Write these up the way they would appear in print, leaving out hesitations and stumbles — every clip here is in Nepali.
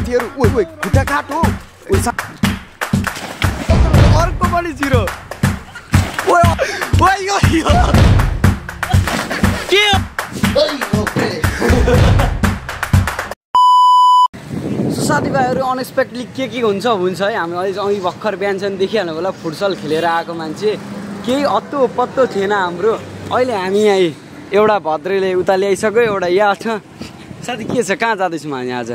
साथीहरु ओइ ओइ खुट्टा काट हो ओइ अर्को पनि जिरो ओइ ओइ यो के ओइ ओके साथीभाइहरु अनएक्सपेक्टेडली के हुन्छ हुन्छ है हामी अहिले भर्खर बिहानसम्म देखिहाल्नु होला फुटसल खेलेर आएको मान्छे केही अत्तो पत्तो थिएन हाम्रो अहिले हामी यहाँ एउटा भद्रेले उता ल्याइसक्यो एउटा यहाँ छ साथी के छ कहाँ जाँदैछौँ हामी आज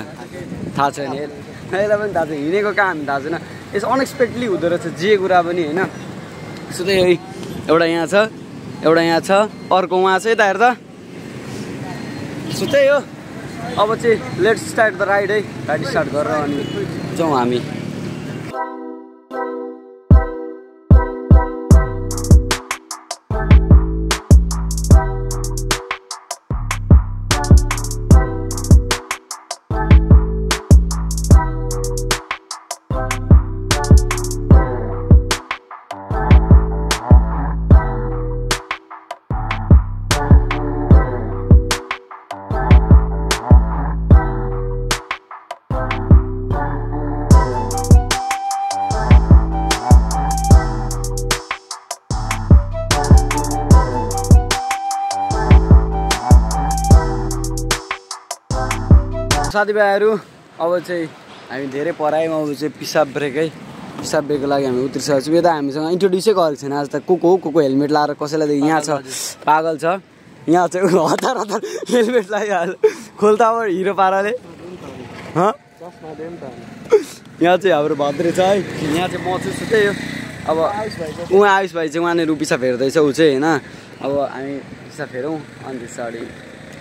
थाहा छैन यसलाई पनि थाहा छैन हिँडेको कहाँ हामी थाहा छैन यसो अनएक्सपेक्टेडली हुँदो रहेछ जे कुरा पनि होइन सुधै एउटा यहाँ छ अर्को उहाँ छ यता हेर्दा सुतै हो अब चाहिँ लेट्स स्टार्ट द राइड है राइड स्टार्ट गरेर अनि जाउँ हामी साथीभाइहरु अब चाहिँ हामी धेरै परायौँ अब चाहिँ पिसाब ब्रेकको लागि हामी उत्रिसकेको छौँ यता हामीसँग इन्ट्रोड्युसै गरेको छैन आज त को हेलमेट लाएर कसैलाई देख्यो यहाँ छ पागल छ यहाँ चाहिँ हतार हेलमेट लगाइहाल्यो खोल्ता अब हिरो पाराले यहाँ चाहिँ हाम्रो भद्रे छ है यहाँ चाहिँ म छु सुतै हो अब उहाँ आयुष भाइ चाहिँ उहाँनिर पिसाब फेर्दैछ ऊ चाहिँ होइन अब हामी पिसाब फेरौँ अनि त्यसपछि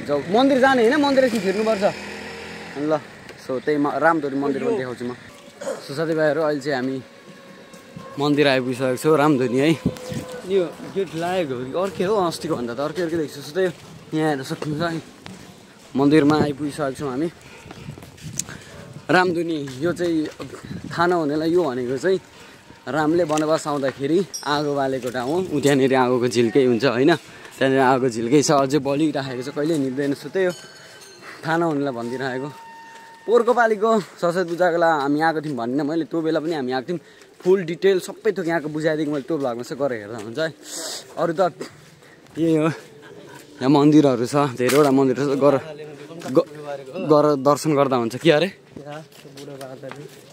जाउँ मन्दिर जाने होइन मन्दिर एकछिन फेर्नुपर्छ ल सो त्यही रामधुनी मन्दिर पनि देखाउँछु म सो साथीभाइहरु अहिले चाहिँ हामी मन्दिर आइपुगिसकेको छौँ रामधुनी है यो गेट लागेको अर्कै हो अस्तिको भन्दा त अर्कै देख्छु सो त्यही यहाँ हेर्न सक्नुहुन्छ है मन्दिरमा आइपुगिसकेको छौँ हामी रामधुनी यो चाहिँ थाहा नहुनेलाई यो भनेको चाहिँ रामले वनवास आउँदाखेरि आगो बालेको ठाउँ हो त्यहाँनिर आगोको झिल्कै हुन्छ होइन त्यहाँनिर आगोको झिल्कै छ अझै बलिराखेको छ कहिले निप्दैन सो त्यही हो थाहा नहुनेलाई भनिदिइराखेको पोहोरको पालिको सरस्वती पूजाको लागि हामी आएको थियौँ भनिनँ मैले त्यो बेला पनि हामी आएको थियौँ फुल डिटेल सबै थोक यहाँको बुझाइदिएको मैले त्यो भ्लगमा चाहिँ गरेर हेर्दा हुन्छ है अरू त यही हो यहाँ मन्दिरहरू छ धेरैवटा मन्दिर छ गर दर्शन गर्दा हुन्छ के अरे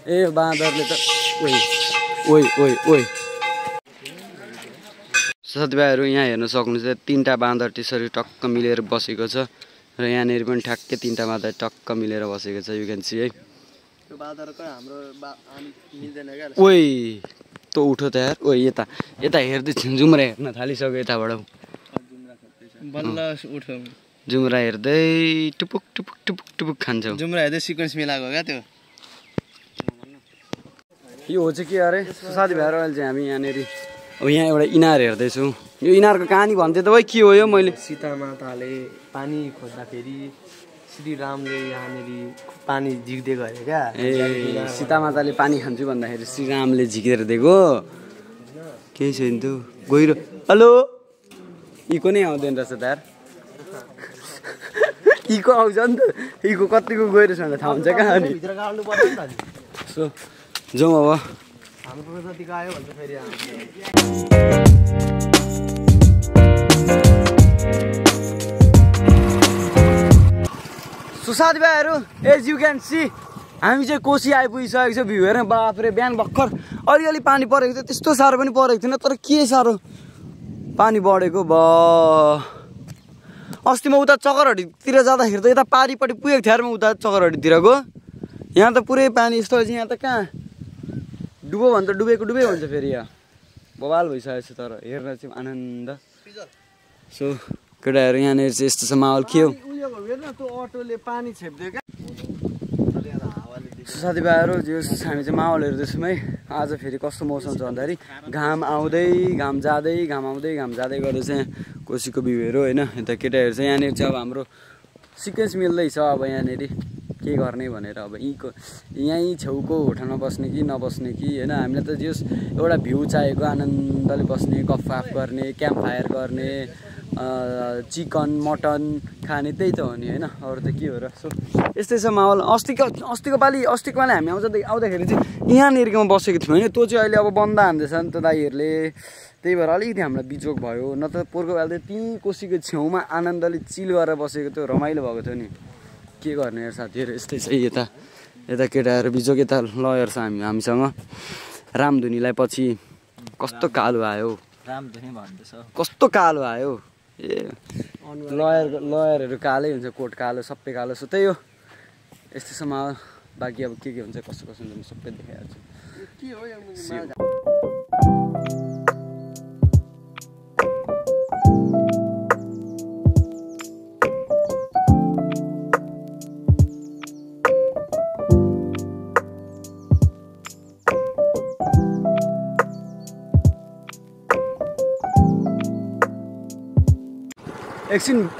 ए बाँदरले त ओइ साथीभाइहरू यहाँ हेर्न सक्नुहुन्छ तीनटा बाँदर त्यसरी टक्क मिलेर बसेको छ र यहाँनिर पनि ठ्याक्कै तीनटा बाँदर टक्क मिलेर बसेको छ यु क्यान सी है ओइ त उठो त यार ओइ यता हेर्दै जुम्रा हेर्न थालिसक्यो यताबाट जुम्रा हेर्दै टुपुक खान्छ जुम्रा हेर्दै सिक्वेन्स मिलाएको क्या त्यो यो हो चाहिँ के अरे साथीभाइहरू अहिले चाहिँ हामी यहाँनिर अब यहाँ एउटा इनार हेर्दैछौँ यो इनारको कहानी भन्थ्यो त भाइ के हो यो मैले सीता माताले पानी खोज्दाखेरि श्रीरामले यहाँनिर पानी झिक्दिएको अरे क्या ए सीता माताले पानी खान्छु भन्दाखेरि श्रीरामले झिकेर दिएको केही छैन त गहिरो हेलो इको नै आउँदैन रहेछ त यार इको आउँछ नि त इको कतिको गहिरो छ भने थाहा हुन्छ कहाँ अनि सो जाउँ अब हाम्रो जतिको आयो भन्छ फेरि सो साथीभाइहरू एज यु क्यान सी हामी चाहिँ कोसी आइपुगिसकेको छ भ्यू हेर्न बाफ्रे बिहान भर्खर अलिअलि पानी परेको थियो त्यस्तो साह्रो पनि परेको थिएन तर के साह्रो पानी बढेको अस्ति म उता चकरहटीतिर जाँदाखेरि त यता पारिपट्टि पुगेको थिएँ म उता चकरहटीतिरको यहाँ त पुरै पानी यस्तो यहाँ त कहाँ डुबो भने त डुबेको हुन्छ फेरि यहाँ बवाल भइसकेको छ तर हेर्न चाहिँ आनन्द सो केटाहरू यहाँनिर चाहिँ यस्तो छ माहौल के हो साथीभाइहरू हामी चाहिँ माहौल हेर्दैछौँ है आज फेरि कस्तो मौसम छ भन्दाखेरि घाम आउँदै घाम जाँदै गर्दै चाहिँ कोसीको भ्यूहरू होइन यता केटाहरू चाहिँ यहाँनिर चाहिँ अब हाम्रो सिक्वेन्स मिल्दैछ अब यहाँनिर के गर्ने भनेर अब यहीँ छेउको होटलमा बस्ने कि नबस्ने कि होइन हामीलाई त जस एउटा भ्यू चाहिएको आनन्दले बस्ने गफाफ गर्ने क्याम्प फायर गर्ने चिकन मटन खाने त्यही त हो नि होइन अरू त के हो र सो यस्तै छ माहौल अस्तिको पालि हामी आउँदाखेरि चाहिँ यहाँनिरकोमा बसेको थियौँ होइन त्यो चाहिँ अहिले अब बन्द हान्दैछ नि त दाइहरूले त्यही भएर अलिकति हामीलाई बिजोग भयो न त पोहोरको बेला त त्यहीँ कोसीको छेउमा आनन्दले चिल गरेर बसेको थियो रमाइलो भएको थियो नि के गर्ने यार साथीहरू यस्तै छ यता केटाहरू बिजोग यता लयर छ हामीसँग रामधुनीलाई पछि कस्तो कालो आयो रामधुनी भन्दैछ कस्तो कालो आयो ए लयरहरू कालै हुन्छ कोट कालो सबै कालो सो त्यही हो यस्तै छ माहौल बाँकी अब के हुन्छ कस्तो हुन्छ म सबै देखाइहाल्छु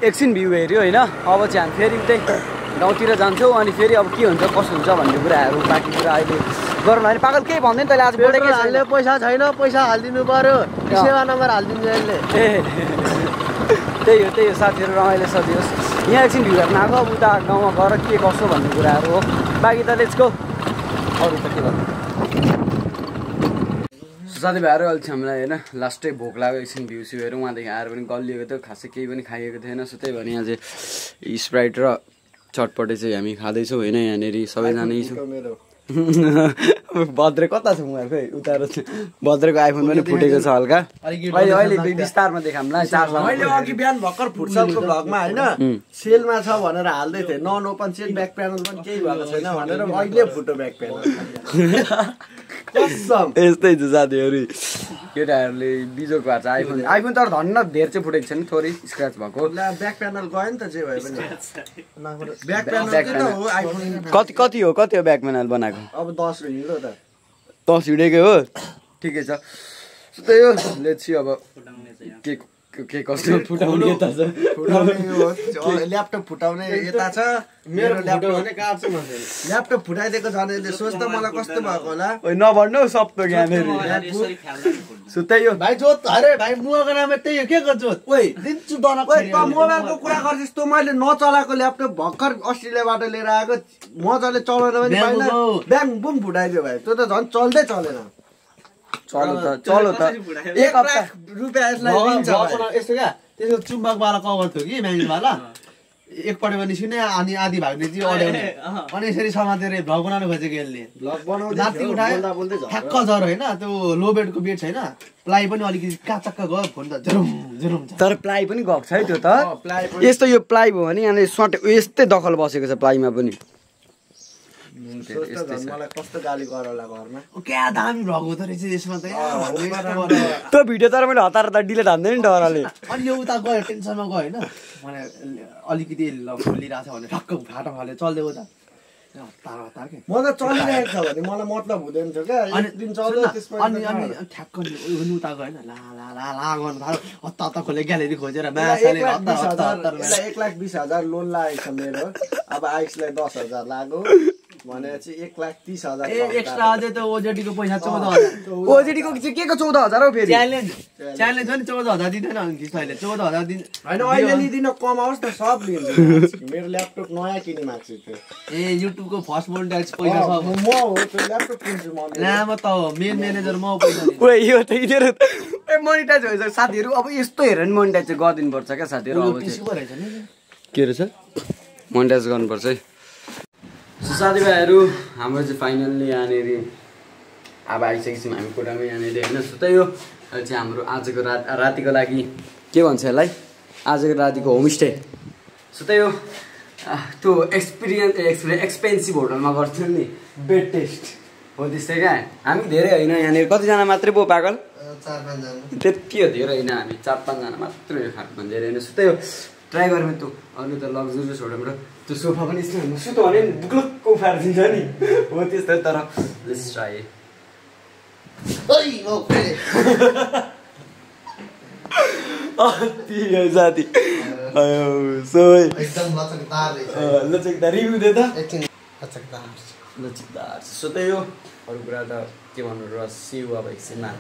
एकछिन भ्यू हेऱ्यो होइन अब चाहिँ हामी फेरि उतै गाउँतिर जान्छौँ अनि फेरि अब के हुन्छ कसो हुन्छ भन्ने कुराहरू बाँकी कुरा अहिले गरौँ भने पागल केही भन्दैन तैँले आज हाल्ने पैसा छैन पैसा हालिदिनु पर्यो सेवा नम्बर हालिदिनु अहिले ए त्यही हो साथीहरू रमाइलो सजियोस् यहाँ एकछिन भ्यू हेर्न आएको अब उता गाउँमा गएर के कसो भन्ने कुराहरू हो बाँकी त लेट्स गो अरू त के भन्नु साथीभाइहरू अहिले चाहिँ हामीलाई होइन लास्टै भोक लाग्यो एकछिन भ्यू स्यू हेरौँ उहाँदेखि आएर पनि गलिएको थियो खासै केही पनि खाइएको थिएन सो त्यही भएर यहाँ चाहिँ स्प्राइट र चटपटे चाहिँ हामी खाँदैछौँ होइन यहाँनिर सबैजना भद्रे कता छ उहाँहरूको उता भद्रेको आइफोन पनि फुटेको छ हल्का अहिले विस्तारमा देखाउँला मैले अघि बिहान भर्खर फुटसलको भ्लगमा होइन सेलमा छ भनेर हाल्दै थिएँ non open cell back panel पनि केही भएको छैन भनेर अहिले फुटो ब्याक प्यानल यस्तै छ साथीहरू केटाहरूले बिजोग भएको छ आइफोन तर धन्न धेर चाहिँ फुटेको छ नि थोरै स्क्र्याच भएको ब्याक प्यानल गयो नि त जे भए पनि ब्याक प्यानल हो आइफोन कति हो ब्याक प्यानल बनाएको अब 10 हिँड्यो त 10 हिँडेकै हो ठिकै छ त्यही हो लेट्स सी अब के कस्तो फुटाउने यता छ ल्यापटप फुटाउने यता छ मेरो ल्यापटप फुटाइदिएको छ भने सोच त मलाई कस्तो भएको होला नभन्नु सबै यहाँनिर सो त्यही हो भाइ जोत अरे भाइ मुवाको नाम त्यही हो के जोत ओइ दिन्छु दना मोबाइलको कुरा गर्छस् तँ मैले नचलाएको ल्यापटप भर्खर अस्ट्रेलियाबाट लिएर आएको मजाले चलाउन पनि पाइनँ ब्याङ बुम फुटाइदियो भाइ त्यो त झन् चल्दै चलेन चलो त 1 लाख रुपैयाँ यसलाई दिन्छ यस्तो क्या त्यसको चुम्बकवाला कभर थियो कि म्यागजिनवाला एकपल्ट पनि सुने अनि आधी भागले चाहिँ अड्याउने अनि यसरी समातेर भ्लग बनाउनु खोजेको यसले राति उठायो ठ्याक्क जर होइन त्यो लो बेडको बेड छैन प्लाई पनि अलिकति काचक्क गयो फोन त जुरुम तर प्लाई पनि गएको छ है त्यो त यस्तो यो प्लाई भयो भने यहाँले सटे यस्तै दखल बसेको छ प्लाईमा पनि मलाई कस्तो गाली गरौला घरमा क्या दामी भ्लग हुँदो रहेछ यसमा त त्यो भिडियो तर मैले हतार डिलेट हान्दै नि डरले अनि यो उता गयो टेन्सनमा गयो होइन मलाई अलिकति खोलिरहेको छ भने ठक्क फाटा फाल्यो चल्दै उता म त चलिरहेको छ भने मलाई मतलब हुँदैन थियो क्या एक दिन चल्यो त्यसपछि अनि ठ्याक्क उता गयो होइन ला गर्नु थाल्यो हत्ता खोले ग्यालेरी खोजेर माछाले 1,20,000 लोन लागेको छ मेरो अब आइसलाई 10,000 लाग्यो भनेपछि 1,30,000 एक्स्ट्रा अझै त ओजेडीको पैसा 14,000 ओजेडीको चाहिँ के को 14,000 हो फेरि च्यालेन्ज पनि 14,000 दिँदैन अनि अहिले 14,000 दिन हैन अहिले लिदिन कमाओस् न सब लिन्छु मेरो ल्यापटप नयाँ किने माग्छु थियो ए युट्युबको फर्स्ट मोनेटाइज पैसा छ म हो त्यो ल्यापटप किन्छु म नाम त मेन म्यानेजर म पैसा दिन्छु ओए यो त इनेर मोनेटाइज भइसक्यो साथीहरु अब यस्तो हेरेर नि मोनेटाइज चाहिँ गर्दिनु पर्छ क्या साथीहरु अब चाहिँ के रहेछ मोनेटाइज गर्नुपर्छ है साथीभाइहरु हाम्रो चाहिँ फाइनल्ली यहाँनिर अब आइसकेछौँ हामी कोठामा यहाँनिर होइन सुतै हो चाहिँ हाम्रो आजको रातिको लागि के भन्छ यसलाई आजको रातिको होमस्टे सुतै हो त्यो एक्सपेन्सिभ होटलमा गर्थ्यौँ नि बेड टेस्ट हो त्यस्तै क्या हामी धेरै होइन यहाँनिर कतिजना मात्रै पो पागल 4-5 जना त्यति हो धेरै होइन हामी 4-5 जना मात्रै खानु धेरै होइन सुतै हो ट्राई गरौँ त्यो अरू त लग्जरियस होटलबाट त्यो सोफा पनि यस्तो सुतो भने बुक्लुक्क उफारिदिन्छ नि हो त्यस्तो तर लेट्स ट्राई साथी एकदम लचकदार रिभ्यू दे त लचिकदार सो त्यही हो अरू कुरा त के भन्नु र सिउ अब एकछिनमा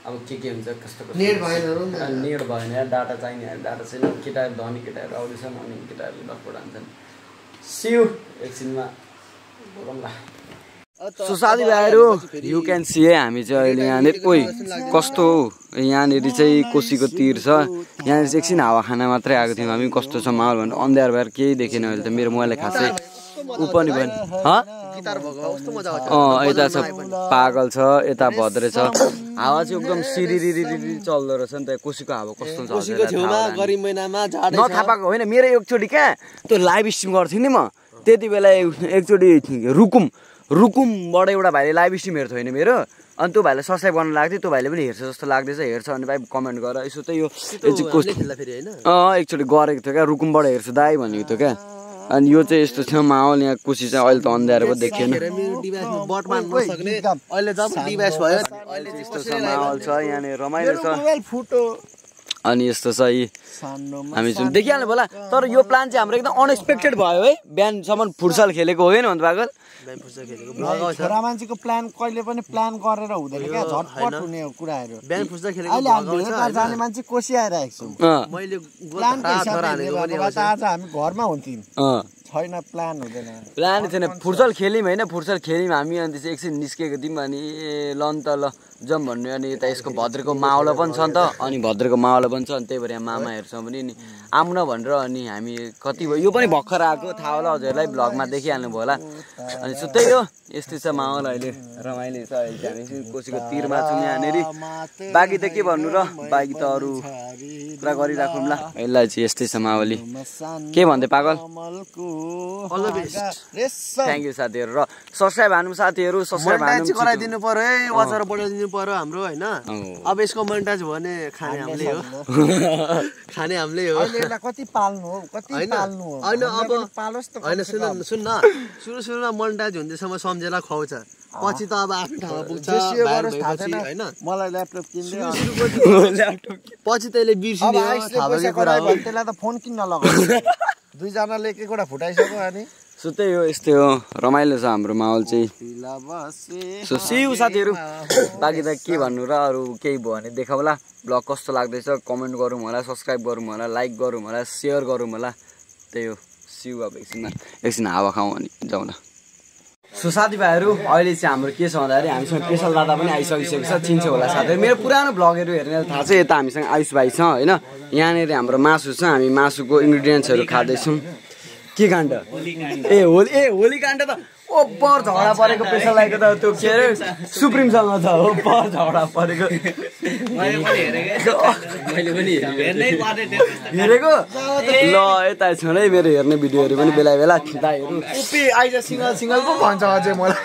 अब के हुन्छ कस्तो नेट भएन नेट भएन डाटा चाहिने डाटा छैन केटाहरू धनी केटाहरू आउँदैछन् अनि केटाहरूले लकडाउन हान्छन् सिउ एकछिनमा बोलौँला सो साथीभाइहरू यु क्यान सी है हामी चाहिँ अहिले यहाँनिर ओइ कस्तो हो यहाँनिर चाहिँ कोसीको तीर छ यहाँनिर चाहिँ एकछिन हावा खाना मात्रै आएको थियौँ हामी कस्तो छ माहौल भनेर अन्धार भएर केही देखेन अहिले त मेरो मोबाइलले खासै ऊ पनि भयो यता छ पागल छ यता भद्रे छ हावा चाहिँ एकदम सिरिरिरी चल्दो रहेछ नि त कोसीको हावा कस्तो नथापाएको होइन मेरो एकचोटि क्या त्यो लाइभ स्ट्रिम गर्थेँ नि म त्यति बेला एकचोटि रुकुमबाट एउटा भाइले लाइभ स्ट्रिम हेर्थ्यो होइन मेरो अनि त्यो भाइलाई सब्सक्राइब गर्न लाग्थ्यो त्यो भाइले पनि हेर्छ जस्तो लाग्दैछ हेर्छ भने भाइ कमेन्ट गर यसो त यो एकचोटि गरेको थियो क्या रुकुमबाट हेर्छु दाइ भनेको थियो क्या अनि यो चाहिँ यस्तो छ माहौल यहाँ कोसी चाहिँ अहिले त अन्धाएर पो देखिएन यस्तो छ माहौल छ यहाँनिर रमाइलो छ अनि यस्तो छ यी हामी चाहिँ देखिहाल्नु होला तर यो प्लान चाहिँ हाम्रो एकदम अनएक्सपेक्टेड भयो है बिहानसम्म फुटसल खेलेको होइन भन्नु पागल छोरा मान्छेको प्लान कहिले पनि प्लान गरेर हुँदैन क्या झटपट हुने कुराहरू अहिले हामी जाने मान्छे कोसी आइरहेको छौँ आज हामी घरमा हुन्थ्यौँ छैन प्लान हुँदैन प्लान थिएन फुटसल खेल्यौँ होइन फुटसल खेल्यौँ हामी अनि त्यसपछि एकछिन निस्केको थियौँ अनि ल नि त ल जाउँ भन्नु अनि यता यसको भद्रेको मावला पनि छ नि त अनि भद्रेको मावला पनि छ अनि त्यही भएर यहाँ मामा हेर्छौँ भने नि आउन भनेर अनि हामी कति भयो यो पनि भर्खर आएको थाहा होला हजुरलाई भ्लगमा देखिहाल्नु भयो होला अनि सो त्यही हो यस्तै छ माहौल अहिले रमाइलो छ अहिले हामी कोसीको तिरमा छौँ यहाँनिर बाँकी त के भन्नु र बाँकी त अरू कुरा गरिराखौँ ल यसलाई चाहिँ यस्तै छ माहौली के भन्दै पागल थ्याङ्क यू साथीहरू र सब्सक्राइब हान्नु साथीहरू सब्सक्राइब हान्नु गराइदिनु पर्यो है वाचर बढाइदिनु पर्यो हाम्रो होइन अब यसको मोनेटाइज भने खाने हामीले हो खाने हामीले हो कति पाल्नु हो कति पाल्नु हो होइन अब होइन सुन्न सुरुमा मोनेटाइज हुँदैसम्म सम्झेर खुवाउँछ पछि त अब आफ्नो ठाउँमा पुग्छ होइन मलाई ल्यापटप किन्दै पछि त्यसले बिर्सिने थाहा भएको कुरा हो त्यसलाई त फोन किन्न लगाउँछ दुईजनाले एक एकवटा फुटाइसक्यो अनि सो त्यही हो यस्तै हो रमाइलो छ हाम्रो माहौल चाहिँ सो सिउ साथीहरू बाँकी त के भन्नु र अरू केही भयो भने देखाउला ब्लग कस्तो लाग्दैछ कमेन्ट गरौँ होला सब्सक्राइब गरौँ होला लाइक गरौँ होला सेयर गरौँ होला त्यही हो सिउ अब एकछिन हावा खाउँ अनि जाउँ न सो साथीभाइहरू अहिले चाहिँ हाम्रो के छ भन्दाखेरि हामीसँग पेसल दादा पनि आइसकिसकेको छ चिन्छ होला साथीहरू मेरो पुरानो भ्लगहरू हेर्ने थाहा छ यता हामीसँग आयुष भाइ छ होइन यहाँनिर हाम्रो मासु छ हामी मासुको इन्ग्रिडियन्ट्सहरू खाँदैछौँ के काण्ड होली काण्ड त ओपर झगडा परेको पेसल लागेको त त्यो के अरे सुप्रिमसँग छ ओपर झगडा परेको हेरेको ल यता छ है मेरो हेर्ने भिडियोहरू पनि बेला बेला दाइहरू आइज सिङ्गल पो भन्छ अझै मलाई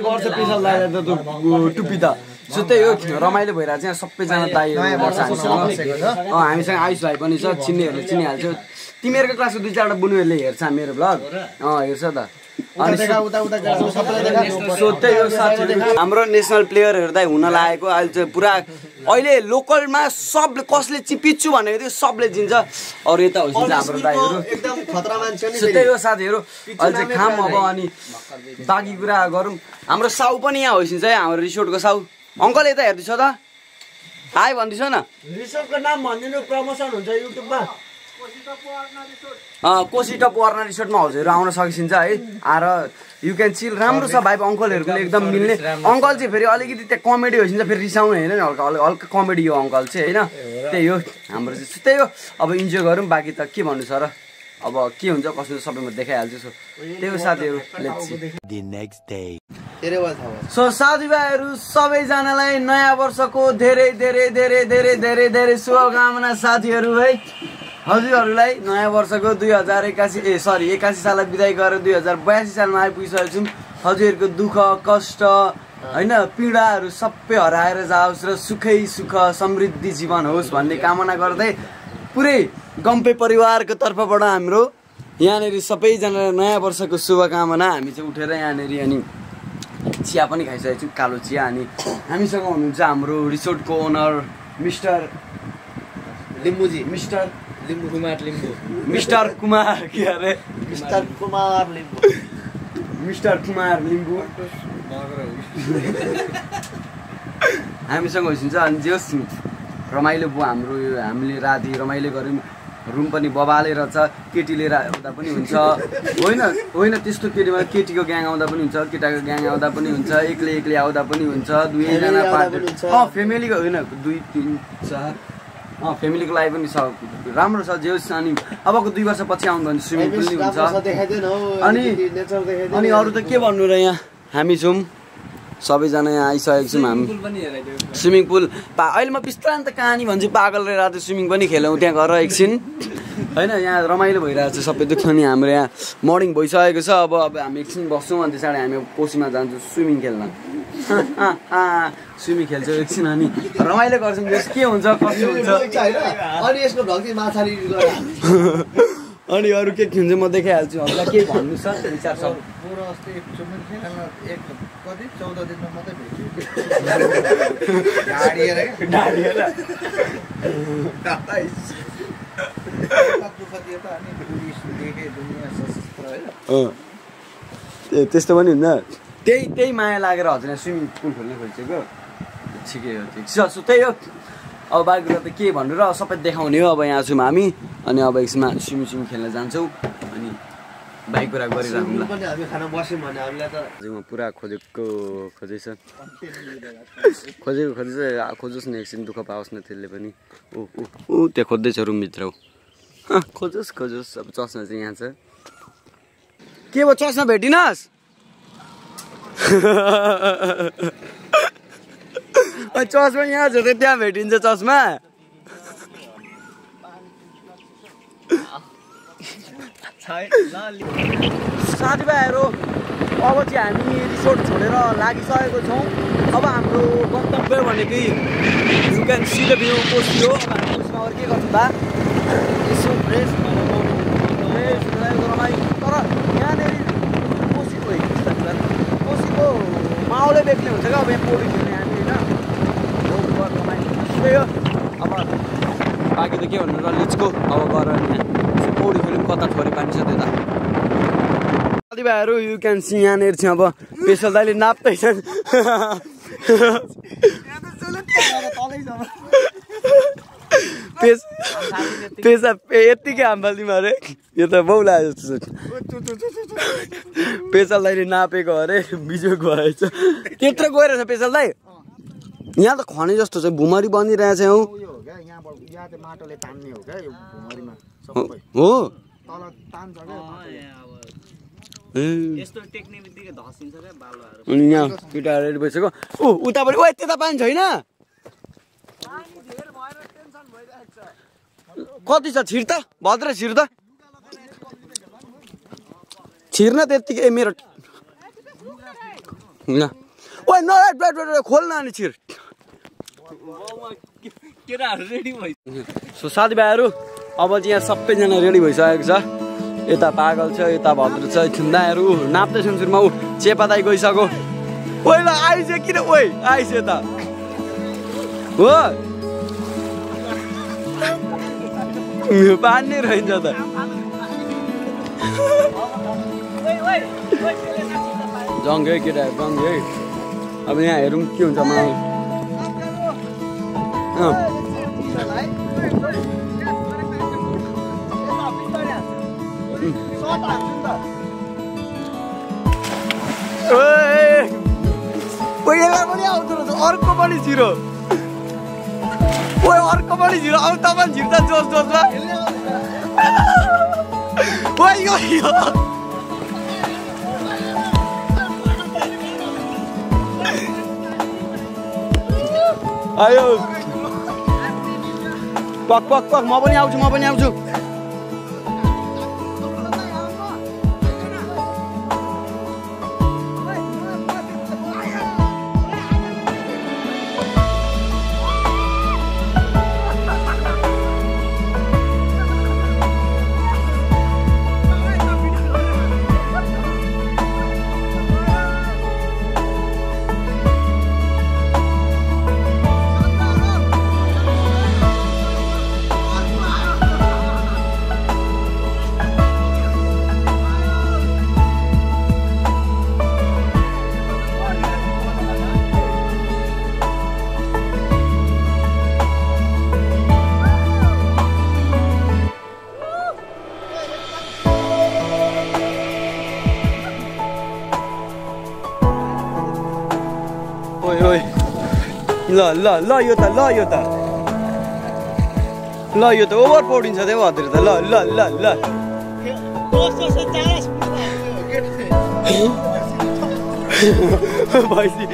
गर्छ पेसल लागेर त टुप्पी त सो त्यही हो रमाइलो भइरहेको छ यहाँ सबैजना दाइहरू गर्छ हामीसँग हामीसँग आयुष भाइ पनि छ चिन्नेहरूले चिनिहाल्छ तिमीहरूको क्लासको दुई चारवटा बुनुहरूले हेर्छ मेरो भ्लग हेर्छ त हाम्रो नेसनल प्लेयरहरू त हुन लागेको अहिले चाहिँ पुरा अहिले लोकलमा सबले कसले चिपिच्छु भनेको थियो सबले जिन्छ अरू यता होइन्छ हाम्रो दाइहरू त्यही हो साथीहरू अहिले चाहिँ खाम अब अनि बाँकी कुरा गरौँ हाम्रो साउ पनि यहाँ होइसिन्छ है हाम्रो रिसोर्टको साउ अङ्कल यता हेर्दैछ त हाई भन्दैछ न रिसोर्टको नाम भनिदिनु प्रमोसन हुन्छ युट्युबमा कोसी टप वर्ना रिसोर्टमा हजुरहरू आउन सकिन्छ है आएर यु क्यान चिल राम्रो छ भाइ अङ्कलहरू पनि एकदम मिल्ने अङ्कल चाहिँ फेरि अलिकति त्यहाँ कमेडी होइन्छ फेरि रिसाउने होइन हल्का हल्का कमेडी हो अङ्कल चाहिँ होइन त्यही हो हाम्रो चाहिँ त्यही हो अब इन्जोय गरौँ बाँकी त के भन्नु छ र अब के हुन्छ कसो सबैमा देखाइहाल्छु सो त्यही हो साथीहरू सो साथीभाइहरू सबैजनालाई नयाँ वर्षको धेरै धेरै धेरै धेरै धेरै धेरै शुभकामना साथीहरू है हजुरहरूलाई नयाँ वर्षको 81 साललाई बिदाई गरेर 2082 सालमा आइपुगिसकेको छौँ हजुरहरूको दुःख कष्ट होइन पीडाहरू सबै हराएर जाओस् र सुखै सुख समृद्धि जीवन होस् भन्ने कामना गर्दै पुरै गम्पे परिवारको तर्फबाट हाम्रो यहाँनिर सबैजनालाई नयाँ वर्षको शुभकामना हामी चाहिँ उठेर यहाँनिर अनि चिया पनि खाइसकेको छौँ कालो चिया अनि हामीसँग हुनुहुन्छ हाम्रो रिसोर्टको owner mister Kumar Limbu mister Kumar के अरे मिस्टर कुमार लिम्बू मिस्टर कुमार लिम्बू हामीसँग होइसिन्छ अनि जे होस् रमाइलो भयो हाम्रो हामीले राति रमाइलो गऱ्यौँ रुम पनि बबाले रहेछ केटी लिएर आउँदा पनि हुन्छ होइन त्यस्तो केटीमा केटीको ग्याङ आउँदा पनि हुन्छ केटाको ग्याङ आउँदा पनि हुन्छ एक्लै आउँदा पनि हुन्छ दुईजना पार्टी फ्यामिलीको होइन 2 3 4 फ्यामिलीको लागि पनि छ राम्रो छ जे होस् अनि अबको 2 वर्षपछि आउँदा भने स्विमिङ पुल नि हुन्छ अनि अरू त के भन्नु र यहाँ हामी छौँ सबैजना यहाँ आइसकेको छौँ हामी स्विमिङ पुल अहिले म बिस्तारै कहानी भन्छु पागल रहेर राति स्विमिङ पनि खेलौँ त्यहाँ गएर एकछिन होइन यहाँ रमाइलो भइरहेको छ सबै दुःख नि हाम्रो यहाँ मर्निङ भइसकेको छ अब हामी एकछिन बस्छौँ अनि त्यसरी हामी कोसीमा जान्छौँ स्विमिङ खेल्न स्विमिङ खेल्छौँ एकछिन अनि रमाइलो गर्छौँ के हुन्छ कसो हुन्छ अनि यसको भ्लग चाहिँ माछारी अनि अरू के हुन्छ म देखाइहाल्छु हजुरलाई के भन्नु छ विचार छ पुरो अस्ति स्विमिङ खेल्न एक कति 14 दिनमा मात्रै भेट्यो ढाडिएर त्यस्तो पनि हुन्छ त्यही माया लागेर हजुर स्विमिङ पुल खेल्न खोजिसक्यो ठिकै हो सो त्यही हो अब बाइक कुरा त के भन्नु र सबै देखाउने हो अब यहाँ छौँ हामी अनि अब एकछिनमा स्विमिङ खेल्न जान्छौँ अनि बाइक कुरा गरिरहँला पनि हामी खाना बस्यौँ भने हामीलाई त पुरा खोजेछ खोजोस् न एकछिन दुःख पाओस् न त्यसले पनि ऊ त्यहाँ खोज्दैछ रुमभित्र खोजोस् अब चस्मा चाहिँ यहाँ छ के भयो चस्मा भेटिनस् चस्मा यहाँ छ त त्यहाँ भेटिन्छ चस्मा साथीभाइहरू अब चाहिँ हामी रिसोर्ट छोडेर लागिसकेको छौँ अब हाम्रो गन्तव्य भनेकै you can see the view Koshi हो अब हामी कोसीमा अरू के गर्छौँ बा यसो फ्रेस तर यहाँनिर कोसीको माहौलै बेग्लै हुन्छ क्या अब यहाँ पौडी खेल्ने हामी होइन अब बाँकी त के भन्नु र लिचको अब गएर यहाँ पौडी खेल्नु कता थोरै पानी छ त्यता साथीभाइहरू यु क्यान सी यहाँनिर चाहिँ अब पेसल दाइले नाप्दैछन् पेसा यत्तिकै हामफाल्दिमा अरे यो त बौला जस्तो छ पेसल दाइले नापेको अरे बिजोग भएछ त्यत्रो गएर छ पेसल दाइ यहाँ त खने जस्तो छ भुमरी बनिरहेछ हौ हो अनि यहाँ केटा रेडी भइसक्यो उतापट्टि ओ त्यता पानी छैन कति छ छिर त भद्र छिर त छिर्न त्यत्तिकै मेरो खोल्न अनि छिर सो साथीभाइहरू अब चाहिँ यहाँ सबैजना रेडी भइसकेको छ यता पागल छ यता भद्र छ छुन्दाहरू नाप्दैछन् सुरुमा ऊ चेपाताई गइसक्यो ओइ ल आइज किन ओइ आइज यता हो पानी नै रहन्छ त जङ्ग है केटा जङ्ग है अब यहाँ हेरौँ के हुन्छ मलाई पहिला पनि आउँदो रहेछ अर्को पनि जिरो अर्को पनि जिरो अब तपाईँ झिर्छ जोस जोसमा आयो पक पक पक म पनि आउँछु ल ल ल यो त ओभर पौडिन्छ त्यो हजुर त ल ल ल ल भैँसी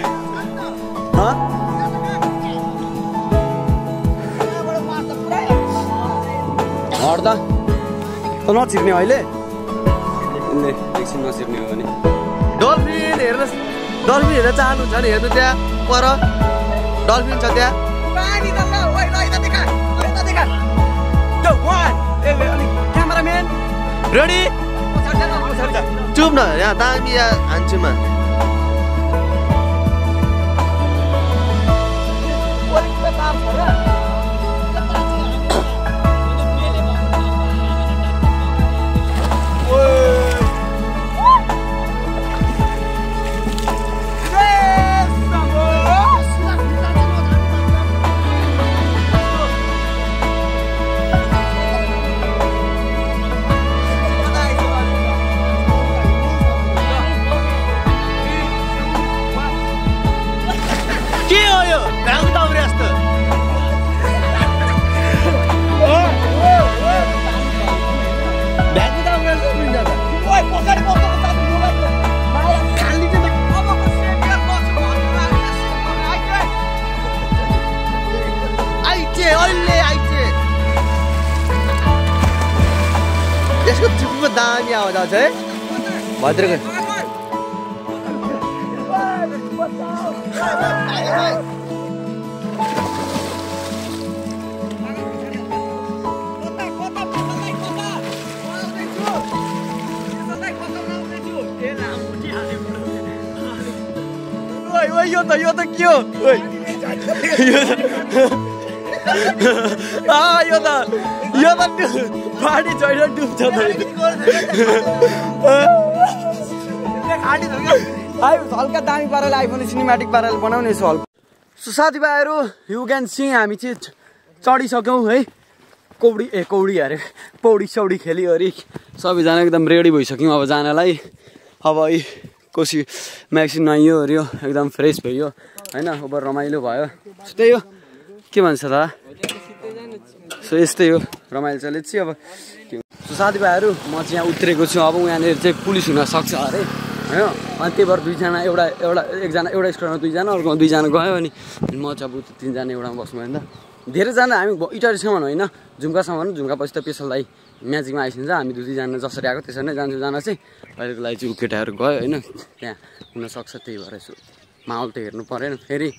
हट्दा त नछिर्ने अहिले एकछिन नछिर्ने हो भने डल्फिन हेर्नुहोस् डल्फिन हेरेर चाहनुहुन्छ नि हेर्नु त्यहाँ पर डल्फिन छ त्यहाँ क्यामेराम्यान रेडी चुप न यहाँ दामी हान्छु म यसको चुप्पो दामी आवाज आउँछ है भद्रको यो त के हो यो त पानी छैन डुब्छ हल्का दामी पाराले आइफोन सिनेमेटिक पाराले बनाउने छु हल्का साथीभाइहरू यु क्यान सी हामी चाहिँ चढिसक्यौँ है कौडी अरे पौडी सौडी खेलिओरि सबैजना एकदम रेडी भइसक्यौँ अब जानलाई अब कोसी म्याक्सिन नुहाइयो ओऱ्यो एकदम फ्रेस भयो होइन अब रमाइलो भयो त्यही हो के भन्छ त सो यस्तै हो रमाइलो छ लेट्स सी अब साथीभाइहरू म चाहिँ यहाँ उत्रेको छु अब यहाँनिर चाहिँ पुलिस हुन सक्छ अरे होइन अनि त्यही भएर दुईजना एउटा स्टोरमा दुईजना अर्कोमा दुईजना गयो अनि म चाहिँ अब तिनजना एउटामा बस्नु होइन धेरैजना हामी इटरीसम्म होइन झुम्कासम्म झुम्कापछि त पेसललाई म्याजिकमा आइसिन्छ हामी दुईजना जसरी आएको त्यसरी नै जान्छ जान चाहिँ अहिलेको लागि चाहिँ ऊ केटाहरू गयो होइन त्यहाँ हुनसक्छ त्यही भएर यसो माहौल त हेर्नु परेन फेरि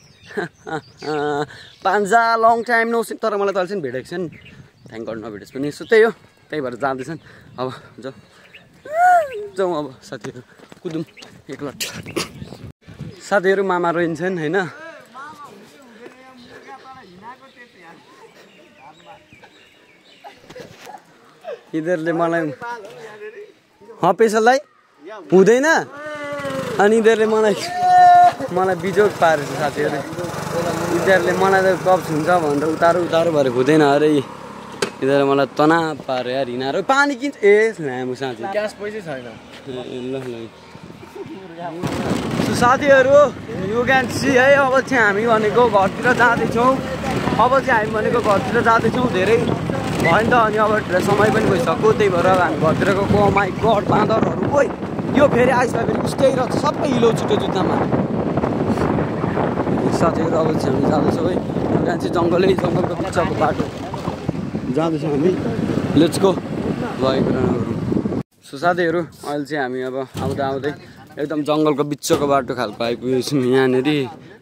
पान्जा लङ टाइम नो तर मलाई त अहिलेसम्म भेटेको छैन थ्याङ्क गड नभेटेस् पनि यसो त्यही हो त्यही भएर जाँदैछन् अब जाउँ अब साथीहरू कुदौँ एकलट साथीहरू मामा रहन्छन् होइन यिनीहरूले मलाई पेसललाई हुँदैन अनि यिनीहरूले मलाई बिजोग पारेछ साथीहरू यिनीहरूले मलाई त कप्स हुन्छ भनेर उतारो भएर हुँदैन अरे यिनीहरूले मलाई तनाव पारे यार हिँडाएर पानी किन्छ लामो साँच्ची क्यास पैसै छैन ल साथीहरू यु क्यान सी है अब चाहिँ हामी भनेको घरतिर जाँदैछौँ धेरै भयो नि त अनि अब समय पनि गइसक्यो त्यही भएर हामी घरतिर गएको माइ गड बाँदरहरू ओइ यो फेरि आइसक्यो फेरि उस्ट्याइरहेको छ सबै हिलो छुट्यो जुत्तामा साथीहरू अब चाहिँ हामी जाँदैछौँ है त्यहाँ चाहिँ जङ्गलको बिचको बाटो जाँदैछौँ हामी लेट्स गो भएको सो साथीहरू अहिले चाहिँ हामी अब आउँदै एकदम जङ्गलको बिचको बाटो खालको आइपुगेछौँ यहाँनिर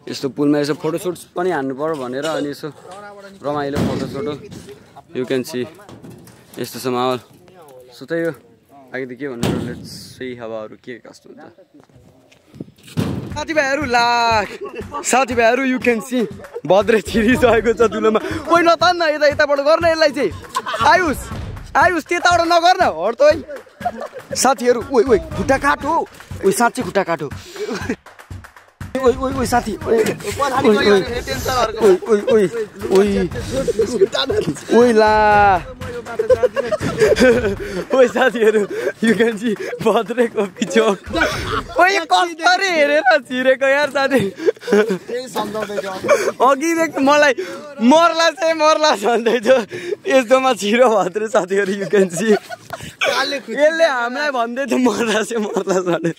यस्तो पुलमा यसो फोटोसुट पनि हान्नु पर्यो भनेर अनि यसो रमाइलो फोटोसोटो यु क्यान सी यस्तो छ माहौल सो त्यही हो अघि के भन्नु लेट्स सी हावाहरू के कस्तो हुन्छ साथीभाइहरू यु क्यान सी भद्रे छिरिसकेको छ धुलोमा ओइ नतान न यताबाट गर्न यसलाई चाहिँ आयुष त्यताबाट नगर्न हट त साथीहरू ओइ खुट्टा काटो ओइ साँच्चै खुट्टा काटो ओइ ओइ ओइ साथी ओइ ओइ ओइ ओइ ला ओइ साथीहरू यु क्यान सी भद्रेको पिचोक ओइ कसरी हेरेर छिरेको यार साथी अघिदेखि मलाई मर्ला चाहिँ मर्ला भन्दैछ यस्तोमा छिरो भद्रे साथीहरू यु क्यान सी यसले हामीलाई भन्दै थियो मर्ला चाहिँ मर्ला भनेर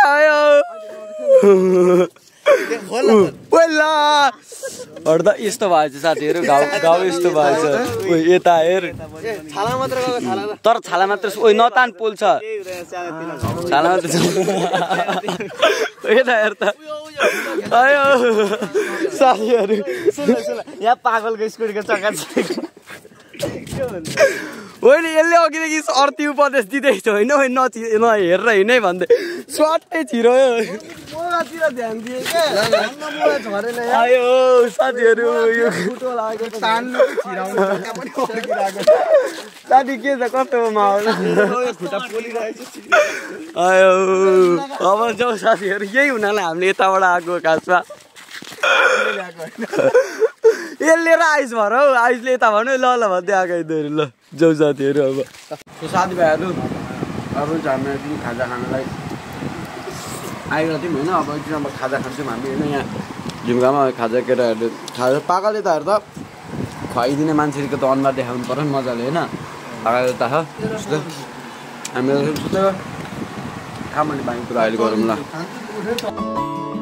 आयो हड्दा यस्तो भएछ साथीहरू गाउँ यस्तो भएछ यता हेर तर छाला मात्र ओइ नतान पोल छ छाला मात्र यता हेर त आयो साथीहरू यहाँ पागलको स्कुटीको चक्का होइन यसले अघिदेखि अर्थी उपदेश दिँदैछ होइन नहेरेर हिँडै भन्दै स्वाटै छिरो आयो साथीहरू साथी के छ कस्तो माहौल आयो अब जाउँ साथीहरू यही हुनाले हामीले यताबाट आएको खासमा यसले र आइस भर हौ आइसले यता भन्यो ल ल भन्दै आएको यिनीहरू ल जाउँ साथीहरू अब साथीभाइहरू अब हामी खाजा खानलाई आएको थियौँ होइन अब एकदिन अब खाजा खान्छौँ हामी होइन यहाँ झुम्कामा खाजा केटाहरूले खाजा पाकाले त त खुवाइदिने मान्छेको त अनुहार देखाउनु पर्यो नि मजाले होइन पाकाले त हामीलाई खाम अनि बाँकी कुरा अहिले गरौँ ल